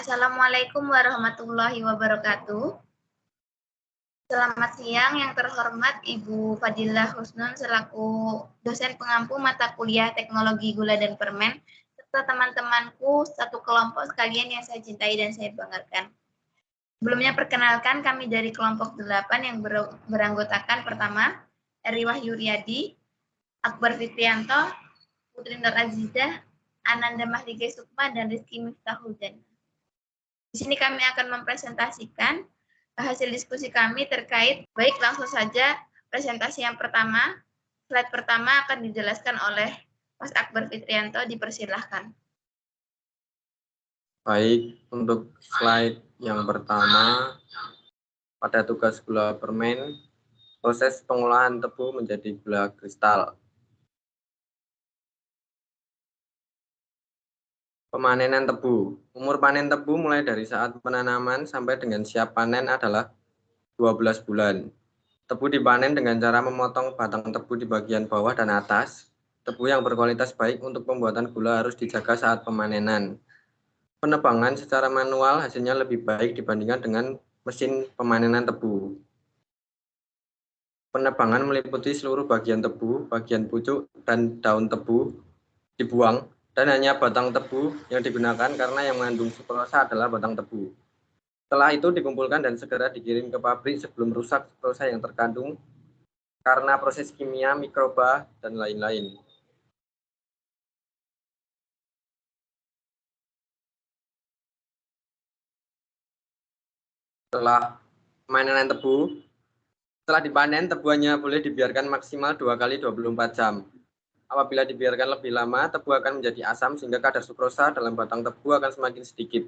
Assalamualaikum warahmatullahi wabarakatuh. Selamat siang yang terhormat Ibu Fadilah Husnun selaku dosen pengampu mata kuliah Teknologi Gula dan Permen, serta teman-temanku satu kelompok sekalian yang saya cintai dan saya banggakan. Sebelumnya perkenalkan kami dari kelompok 8 yang beranggotakan pertama, Eri Wahyu Riyadi, Akbar Fitrianto, Putri Nur Azizah, Ananda Mahligai Sukma, dan Rizky Miftahul. Di sini kami akan mempresentasikan hasil diskusi kami terkait, baik langsung saja presentasi yang pertama. Slide pertama akan dijelaskan oleh Mas Akbar Fitrianto, dipersilahkan. Baik, untuk slide yang pertama, pada tugas gula permen, proses pengolahan tebu menjadi gula kristal. Pemanenan tebu. Umur panen tebu mulai dari saat penanaman sampai dengan siap panen adalah 12 bulan. Tebu dipanen dengan cara memotong batang tebu di bagian bawah dan atas. Tebu yang berkualitas baik untuk pembuatan gula harus dijaga saat pemanenan. Penebangan secara manual hasilnya lebih baik dibandingkan dengan mesin pemanenan tebu. Penebangan meliputi seluruh bagian tebu, bagian pucuk, dan daun tebu dibuang, dan hanya batang tebu yang digunakan karena yang mengandung sukrosa adalah batang tebu. Setelah itu dikumpulkan dan segera dikirim ke pabrik sebelum rusak sukrosa yang terkandung karena proses kimia, mikroba, dan lain-lain. Setelah pemanenan tebu, setelah dipanen, tebu hanya boleh dibiarkan maksimal 2 kali 24 jam. Apabila dibiarkan lebih lama, tebu akan menjadi asam sehingga kadar sukrosa dalam batang tebu akan semakin sedikit.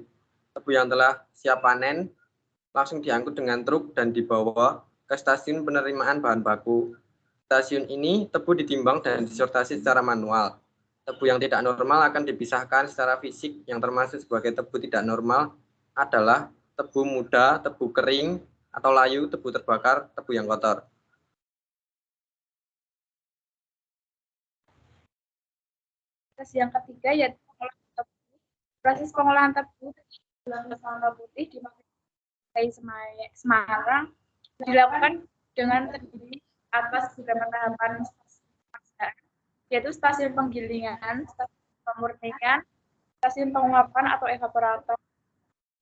Tebu yang telah siap panen langsung diangkut dengan truk dan dibawa ke stasiun penerimaan bahan baku. Stasiun ini tebu ditimbang dan disortasi secara manual. Tebu yang tidak normal akan dipisahkan secara fisik, yang termasuk sebagai tebu tidak normal adalah tebu muda, tebu kering atau layu, tebu terbakar, tebu yang kotor. Proses yang ketiga yaitu pengolahan tebu. Proses pengolahan tebu berwarna putih di Semarang dilakukan dengan terdiri atas beberapa tahapan, yaitu stasiun penggilingan, stasiun pemurnian, stasiun penguapan atau evaporator,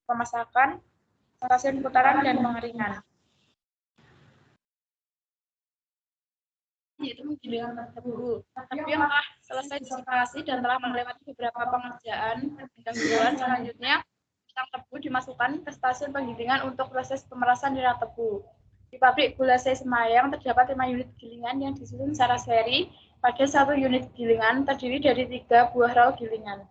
pemasakan, stasiun putaran, dan pengeringan. Yaitu penggilingan tebu. Tebu yang telah selesai disipasi dan telah melewati beberapa pengerjaan pendahuluan, selanjutnya batang tebu dimasukkan ke stasiun penggilingan untuk proses pemerasan nira tebu. Di pabrik gula Semayang terdapat 5 unit gilingan yang disusun secara seri. Pada satu unit gilingan terdiri dari 3 buah rel gilingan.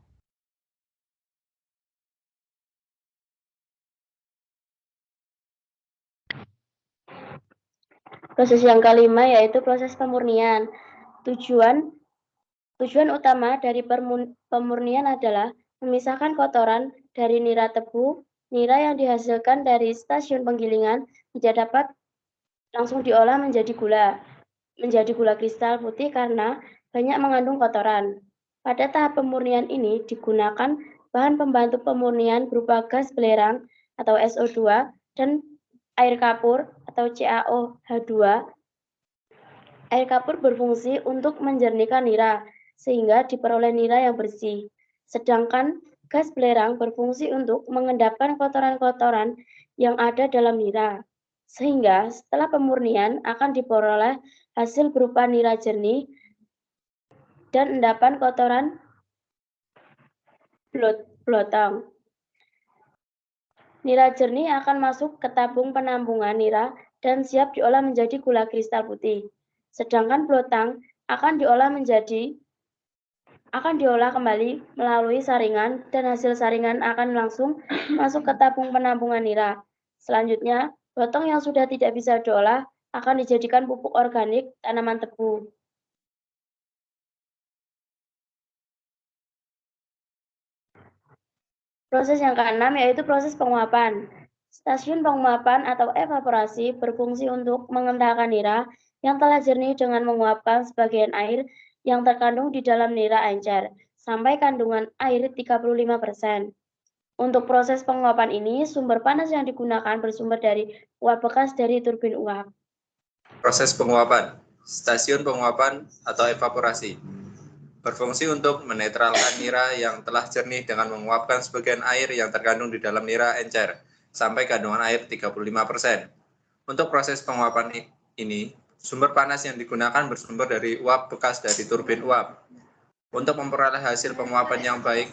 Proses yang kelima yaitu proses pemurnian. Tujuan utama dari pemurnian adalah memisahkan kotoran dari nira tebu. Nira yang dihasilkan dari stasiun penggilingan tidak dapat langsung diolah menjadi gula kristal putih karena banyak mengandung kotoran. Pada tahap pemurnian ini digunakan bahan pembantu pemurnian berupa gas belerang atau SO2 dan air kapur atau CaOH2. Air kapur berfungsi untuk menjernihkan nira sehingga diperoleh nira yang bersih. Sedangkan gas belerang berfungsi untuk mengendapkan kotoran-kotoran yang ada dalam nira. Sehingga setelah pemurnian akan diperoleh hasil berupa nira jernih dan endapan kotoran blotong. Nira jernih akan masuk ke tabung penampungan nira dan siap diolah menjadi gula kristal putih. Sedangkan blotang akan diolah kembali melalui saringan dan hasil saringan akan langsung masuk ke tabung penampungan nira. Selanjutnya, blotong yang sudah tidak bisa diolah akan dijadikan pupuk organik tanaman tebu. Proses yang keenam yaitu proses penguapan. Stasiun penguapan atau evaporasi berfungsi untuk mengentalkan nira yang telah jernih dengan menguapkan sebagian air yang terkandung di dalam nira encer sampai kandungan air 35%. Untuk proses penguapan ini, sumber panas yang digunakan bersumber dari uap bekas dari turbin uap. Proses penguapan, stasiun penguapan atau evaporasi. Berfungsi untuk menetralkan nira yang telah jernih dengan menguapkan sebagian air yang terkandung di dalam nira encer sampai kandungan air 35%. Untuk proses penguapan ini, sumber panas yang digunakan bersumber dari uap bekas dari turbin uap. Untuk memperoleh hasil penguapan yang baik,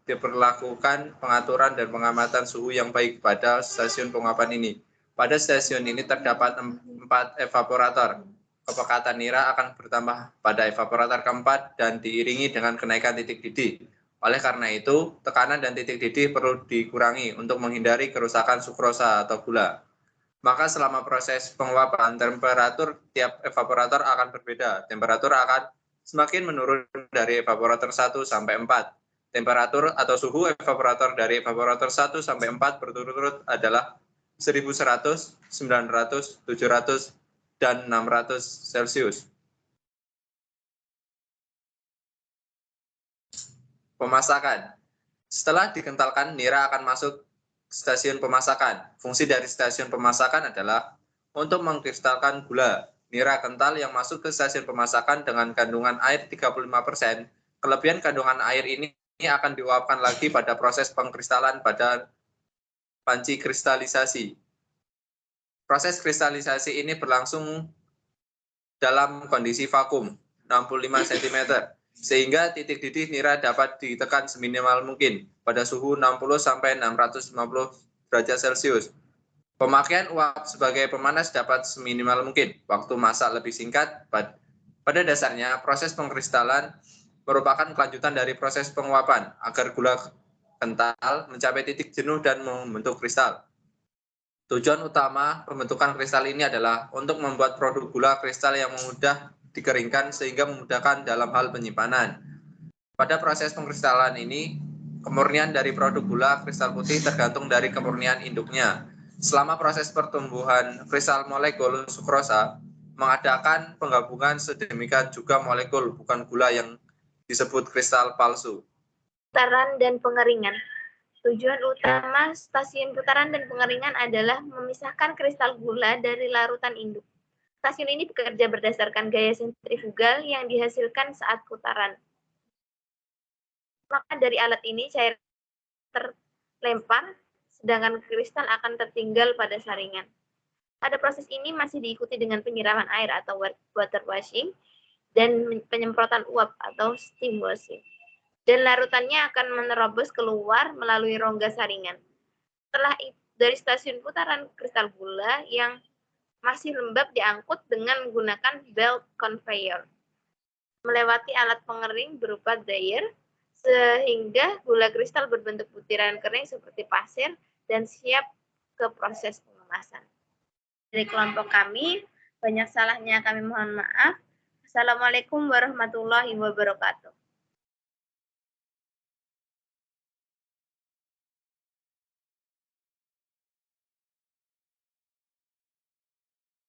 diperlakukan pengaturan dan pengamatan suhu yang baik pada stasiun penguapan ini. Pada stasiun ini terdapat 4 evaporator. Kepekatan nira akan bertambah pada evaporator keempat dan diiringi dengan kenaikan titik didih. Oleh karena itu, tekanan dan titik didih perlu dikurangi untuk menghindari kerusakan sukrosa atau gula. Maka selama proses penguapan, temperatur tiap evaporator akan berbeda. Temperatur akan semakin menurun dari evaporator 1 sampai 4. Temperatur atau suhu evaporator dari evaporator 1 sampai 4 berturut-turut adalah 1100, 900, 700, dan 600 Celcius. Pemasakan. Setelah dikentalkan, nira akan masuk stasiun pemasakan. Fungsi dari stasiun pemasakan adalah untuk mengkristalkan gula. Nira kental yang masuk ke stasiun pemasakan dengan kandungan air 35%. Kelebihan kandungan air ini akan diuapkan lagi pada proses pengkristalan pada panci kristalisasi. Proses kristalisasi ini berlangsung dalam kondisi vakum 65 cm, sehingga titik didih nira dapat ditekan seminimal mungkin pada suhu 60 sampai 650 derajat Celcius. Pemakaian uap sebagai pemanas dapat seminimal mungkin. Waktu masak lebih singkat. Pada dasarnya, proses pengkristalan merupakan kelanjutan dari proses penguapan agar gula kental mencapai titik jenuh dan membentuk kristal. Tujuan utama pembentukan kristal ini adalah untuk membuat produk gula kristal yang mudah dikeringkan sehingga memudahkan dalam hal penyimpanan. Pada proses pengkristalan ini, kemurnian dari produk gula kristal putih tergantung dari kemurnian induknya. Selama proses pertumbuhan kristal molekul sukrosa mengadakan penggabungan sedemikian juga molekul bukan gula yang disebut kristal palsu. Putaran dan pengeringan. Tujuan utama stasiun putaran dan pengeringan adalah memisahkan kristal gula dari larutan induk. Stasiun ini bekerja berdasarkan gaya sentrifugal yang dihasilkan saat putaran. Maka dari alat ini cair terlempar, sedangkan kristal akan tertinggal pada saringan. Pada proses ini masih diikuti dengan penyiraman air atau water washing dan penyemprotan uap atau steam washing. Dan larutannya akan menerobos keluar melalui rongga saringan. Setelah itu, dari stasiun putaran kristal gula yang masih lembab diangkut dengan menggunakan belt conveyor, melewati alat pengering berupa dryer, sehingga gula kristal berbentuk butiran kering seperti pasir dan siap ke proses pengemasan. Dari kelompok kami, banyak salahnya kami mohon maaf. Assalamualaikum warahmatullahi wabarakatuh.